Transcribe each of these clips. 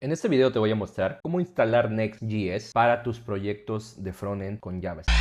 En este video te voy a mostrar cómo instalar Next.js para tus proyectos de frontend con JavaScript.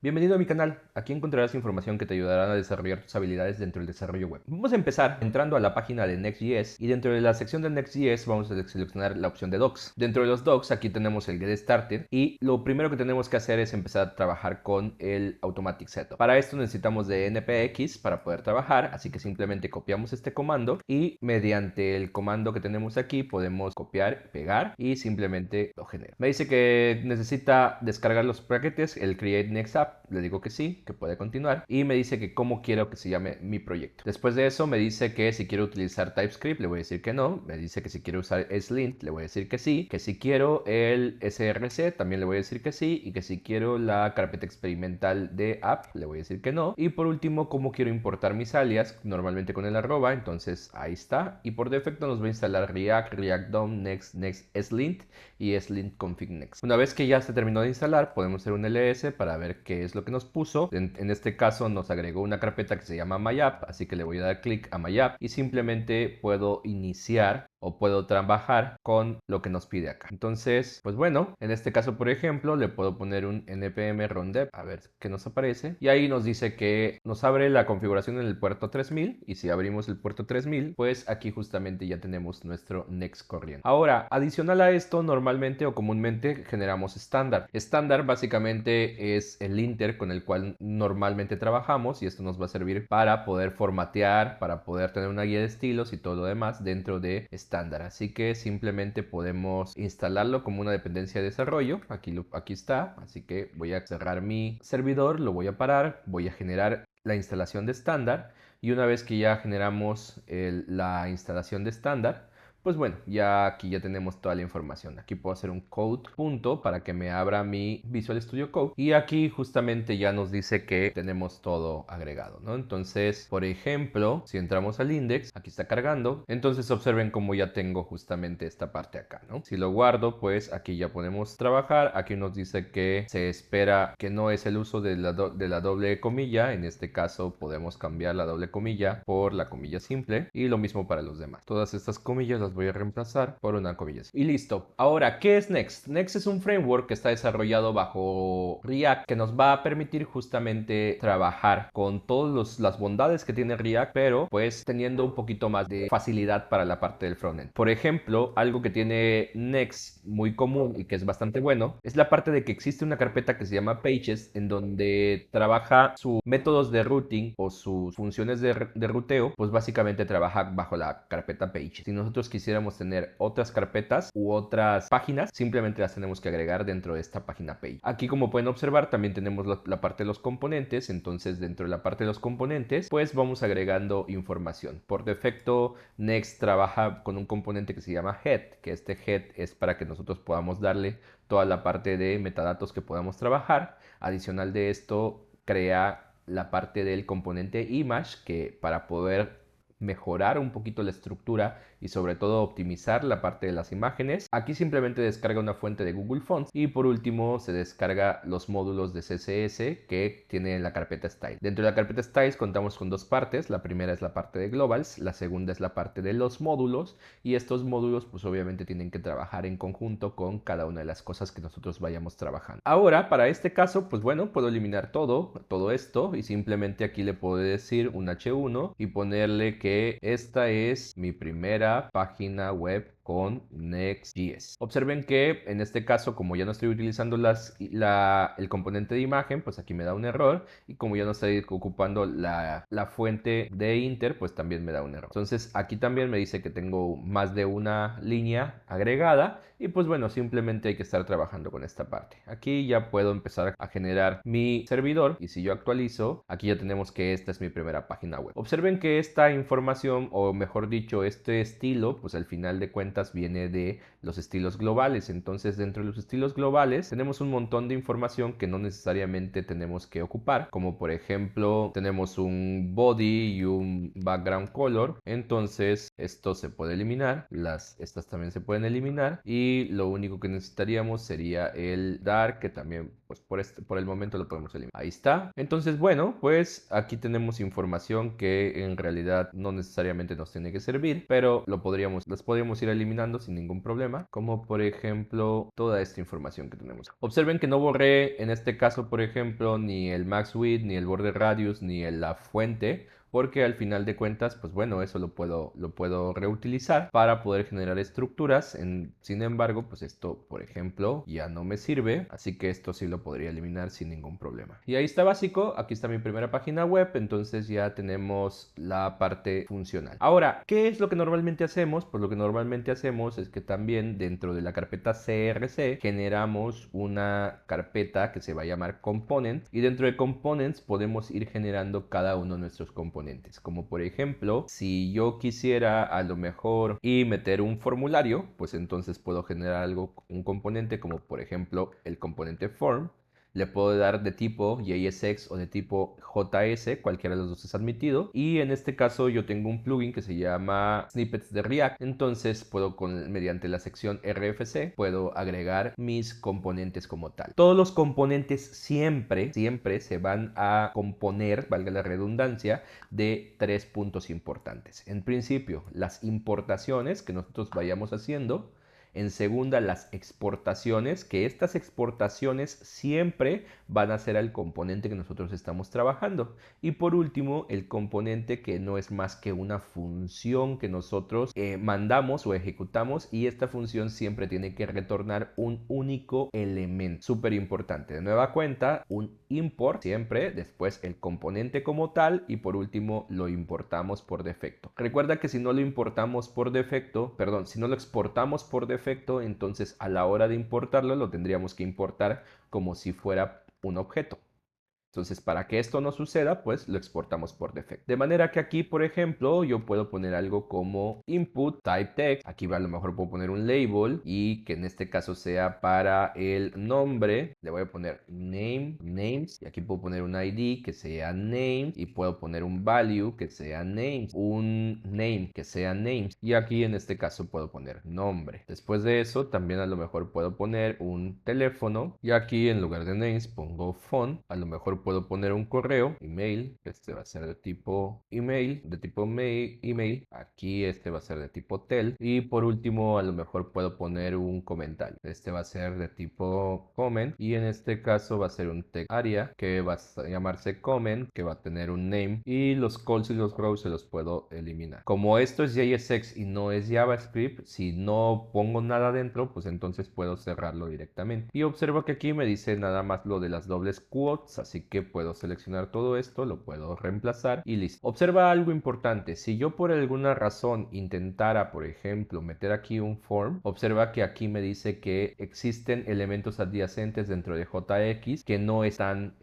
Bienvenido a mi canal, aquí encontrarás información que te ayudará a desarrollar tus habilidades dentro del desarrollo web. Vamos a empezar entrando a la página de Next.js y dentro de la sección de Next.js vamos a seleccionar la opción de Docs. Dentro de los Docs aquí tenemos el Get Started y lo primero que tenemos que hacer es empezar a trabajar con el Automatic Setup. Para esto necesitamos de npx para poder trabajar, así que simplemente copiamos este comando y mediante el comando que tenemos aquí podemos copiar, pegar y simplemente lo genera. Me dice que necesita descargar los paquetes, el Create Next App. Le digo que sí, que puede continuar y me dice que cómo quiero que se llame mi proyecto. Después de eso me dice que si quiero utilizar TypeScript le voy a decir que no, me dice que si quiero usar Slint le voy a decir que sí, que si quiero el src también le voy a decir que sí y que si quiero la carpeta experimental de app le voy a decir que no. Y por último, cómo quiero importar mis alias, normalmente con el arroba, entonces ahí está. Y por defecto nos va a instalar React, React DOM, Next, Next, Slint y Slint config Next. Una vez que ya se terminó de instalar podemos hacer un ls para ver qué es lo que nos puso. En este caso nos agregó una carpeta que se llama MyApp, así que le voy a dar clic a MyApp y simplemente puedo iniciar o puedo trabajar con lo que nos pide acá. Entonces, pues bueno, en este caso, por ejemplo, le puedo poner un npm rundev, a ver qué nos aparece. Y ahí nos dice que nos abre la configuración en el puerto 3000 y si abrimos el puerto 3000, pues aquí justamente ya tenemos nuestro Next corriendo. Ahora, adicional a esto, normalmente o comúnmente generamos estándar. Estándar básicamente es el linter con el cual normalmente trabajamos y esto nos va a servir para poder formatear, para poder tener una guía de estilos y todo lo demás dentro de estándar. Así que simplemente podemos instalarlo como una dependencia de desarrollo. Aquí está. Así que voy a cerrar mi servidor, lo voy a parar, voy a generar la instalación de estándar y una vez que ya generamos la instalación de estándar, pues bueno, ya aquí ya tenemos toda la información. Aquí puedo hacer un code punto para que me abra mi Visual Studio Code y aquí justamente ya nos dice que tenemos todo agregado, ¿no? Entonces, por ejemplo, si entramos al index, aquí está cargando, entonces observen cómo ya tengo justamente esta parte acá, ¿no? Si lo guardo, pues aquí ya podemos trabajar. Aquí nos dice que se espera que no es el uso de la doble comilla. En este caso podemos cambiar la doble comilla por la comilla simple y lo mismo para los demás. Todas estas comillas las voy a reemplazar por una comilla simple. Y listo. Ahora, ¿qué es Next? Next es un framework que está desarrollado bajo React que nos va a permitir justamente trabajar con todas las bondades que tiene React, pero pues teniendo un poquito más de facilidad para la parte del frontend. Por ejemplo, algo que tiene Next muy común y que es bastante bueno es la parte de que existe una carpeta que se llama Pages en donde trabaja sus métodos de routing o sus funciones de ruteo, pues básicamente trabaja bajo la carpeta Pages. Si nosotros quisiéramos tener otras carpetas u otras páginas, simplemente las tenemos que agregar dentro de esta página Page. Aquí, como pueden observar, también tenemos la parte de los componentes. Entonces, dentro de la parte de los componentes, pues vamos agregando información. Por defecto, Next trabaja con un componente que se llama Head, que este Head es para que nosotros podamos darle toda la parte de metadatos que podamos trabajar. Adicional de esto, crea la parte del componente Image, que para poder mejorar un poquito la estructura y sobre todo optimizar la parte de las imágenes. Aquí simplemente descarga una fuente de Google Fonts y por último se descarga los módulos de CSS que tiene en la carpeta Style. Dentro de la carpeta Styles contamos con dos partes. La primera es la parte de Globals, la segunda es la parte de los módulos y estos módulos pues obviamente tienen que trabajar en conjunto con cada una de las cosas que nosotros vayamos trabajando. Ahora para este caso pues bueno, puedo eliminar todo esto y simplemente aquí le puedo decir un H1 y ponerle que esta es mi primera página web con Next.js. Observen que en este caso, como ya no estoy utilizando el componente de imagen, pues aquí me da un error y como ya no estoy ocupando la fuente de Inter, pues también me da un error. Entonces aquí también me dice que tengo más de una línea agregada y pues bueno, simplemente hay que estar trabajando con esta parte. Aquí ya puedo empezar a generar mi servidor y si yo actualizo, aquí ya tenemos que esta es mi primera página web. Observen que esta información o mejor dicho este estilo, pues al final de cuentas cuentas viene de los estilos globales. Entonces dentro de los estilos globales tenemos un montón de información que no necesariamente tenemos que ocupar, como por ejemplo tenemos un body y un background color. Entonces esto se puede eliminar, estas también se pueden eliminar, y lo único que necesitaríamos sería el dark, que también pues por el momento lo podemos eliminar. Ahí está. Entonces bueno, pues aquí tenemos información que en realidad no necesariamente nos tiene que servir, pero las podríamos ir eliminando sin ningún problema, como por ejemplo toda esta información que tenemos. Observen que no borré en este caso, por ejemplo, ni el max width, ni el border radius, ni la fuente, porque al final de cuentas, pues bueno, eso lo puedo reutilizar para poder generar estructuras. Sin embargo, pues esto, por ejemplo, ya no me sirve, así que esto sí lo podría eliminar sin ningún problema. Y ahí está básico, aquí está mi primera página web, entonces ya tenemos la parte funcional. Ahora, ¿qué es lo que normalmente hacemos? Pues lo que normalmente hacemos es que también dentro de la carpeta CRC generamos una carpeta que se va a llamar Components, y dentro de Components podemos ir generando cada uno de nuestros componentes. Como por ejemplo, si yo quisiera a lo mejor y meter un formulario, pues entonces puedo generar un componente como por ejemplo el componente form. Le puedo dar de tipo JSX o de tipo JS, cualquiera de los dos es admitido. Y en este caso yo tengo un plugin que se llama Snippets de React. Entonces puedo mediante la sección RFC, puedo agregar mis componentes como tal. Todos los componentes siempre se van a componer, valga la redundancia, de 3 puntos importantes. En principio, las importaciones que nosotros vayamos haciendo. En segunda, las exportaciones, que estas exportaciones siempre van a ser al componente que nosotros estamos trabajando. Y por último, el componente que no es más que una función que nosotros mandamos o ejecutamos, y esta función siempre tiene que retornar un único elemento. Súper importante. De nueva cuenta, un import siempre, después el componente como tal, y por último lo importamos por defecto. Recuerda que si no lo importamos por defecto, perdón, si no lo exportamos por defecto, entonces a la hora de importarlo lo tendríamos que importar como si fuera un objeto. Entonces, para que esto no suceda, pues lo exportamos por defecto. De manera que aquí, por ejemplo, yo puedo poner algo como input type text. Aquí a lo mejor puedo poner un label, y que en este caso sea para el nombre. Le voy a poner names. Y aquí puedo poner un ID que sea name. Y puedo poner un value que sea names. Un name que sea names. Y aquí en este caso puedo poner nombre. Después de eso, también a lo mejor puedo poner un teléfono. Y aquí en lugar de names pongo phone. A lo mejor puedo poner un correo, email, este va a ser de tipo email, email, aquí este va a ser de tipo tel, y por último a lo mejor puedo poner un comentario, este va a ser de tipo comment, y en este caso va a ser un text area que va a llamarse comment, que va a tener un name, y los calls y los rows se los puedo eliminar. Como esto es JSX y no es JavaScript, si no pongo nada dentro, pues entonces puedo cerrarlo directamente. Y observo que aquí me dice nada más lo de las dobles quotes, así que puedo seleccionar todo esto, lo puedo reemplazar y listo. Observa algo importante: si yo por alguna razón intentara, por ejemplo, meter aquí un form, observa que aquí me dice que existen elementos adyacentes dentro de JX que no están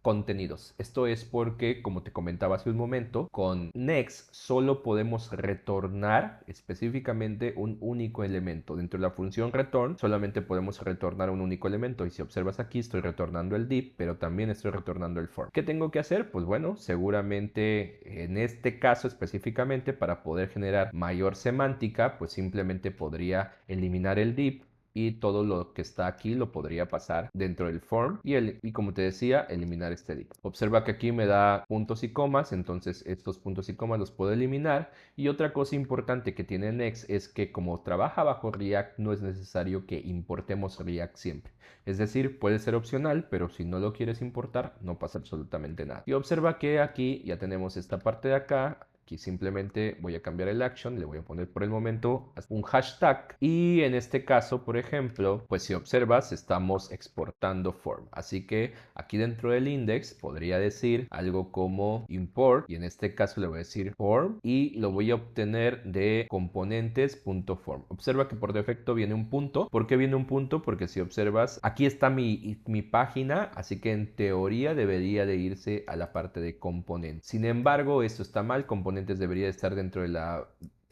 contenidos. Esto es porque, como te comentaba hace un momento, con Next solo podemos retornar específicamente un único elemento. Dentro de la función return solamente podemos retornar un único elemento, y si observas aquí estoy retornando el div, pero también estoy retornando el form. ¿Qué tengo que hacer? Pues bueno, seguramente en este caso específicamente, para poder generar mayor semántica, pues simplemente podría eliminar el div, y todo lo que está aquí lo podría pasar dentro del form, y como te decía, eliminar este div. Observa que aquí me da puntos y comas, entonces estos puntos y comas los puedo eliminar. Y otra cosa importante que tiene Next es que como trabaja bajo React, no es necesario que importemos React siempre. Es decir, puede ser opcional, pero si no lo quieres importar, no pasa absolutamente nada. Y observa que aquí ya tenemos esta parte de acá. Aquí simplemente voy a cambiar el action, le voy a poner por el momento un hashtag, y en este caso, por ejemplo, pues si observas, estamos exportando form. Así que aquí dentro del index podría decir algo como import, y en este caso le voy a decir form, y lo voy a obtener de componentes.form. Observa que por defecto viene un punto. ¿Por qué viene un punto? Porque si observas, aquí está mi página, así que en teoría debería de irse a la parte de componentes. Sin embargo, esto está mal. Componentes debería estar dentro de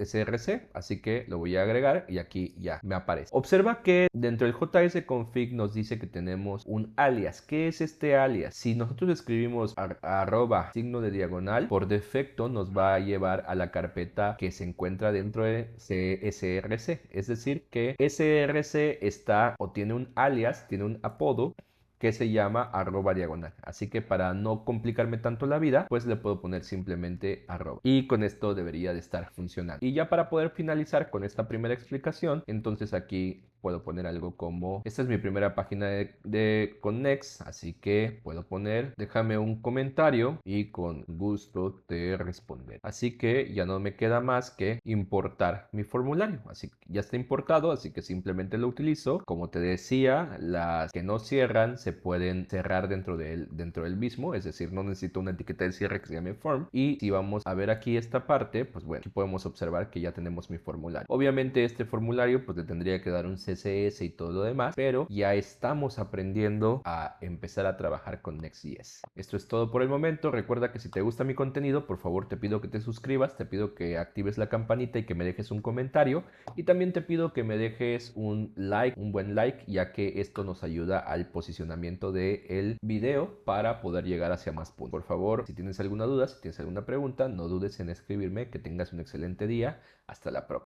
src, así que lo voy a agregar y aquí ya me aparece. Observa que dentro del JSConfig nos dice que tenemos un alias. ¿Qué es este alias? Si nosotros escribimos arroba signo de diagonal, por defecto nos va a llevar a la carpeta que se encuentra dentro de src, es decir que src está o tiene un alias, tiene un apodo que se llama arroba diagonal. Así que para no complicarme tanto la vida, pues le puedo poner simplemente arroba. Y con esto debería de estar funcionando. Y ya para poder finalizar con esta primera explicación, entonces aquí puedo poner algo como, esta es mi primera página de Connext, así que puedo poner, déjame un comentario y con gusto te responderé. Así que ya no me queda más que importar mi formulario. Así que ya está importado, así que simplemente lo utilizo. Como te decía, las que no cierran se pueden cerrar dentro del mismo, es decir, no necesito una etiqueta de cierre que se llame form. Y si vamos a ver aquí esta parte, pues bueno, aquí podemos observar que ya tenemos mi formulario. Obviamente este formulario pues le tendría que dar un CSS y todo lo demás, pero ya estamos aprendiendo a empezar a trabajar con Next.js. Esto es todo por el momento. Recuerda que si te gusta mi contenido, por favor te pido que te suscribas, te pido que actives la campanita y que me dejes un comentario, y también te pido que me dejes un like, un buen like, ya que esto nos ayuda al posicionamiento del video para poder llegar hacia más puntos. Por favor, si tienes alguna duda, si tienes alguna pregunta, no dudes en escribirme. Que tengas un excelente día. Hasta la próxima.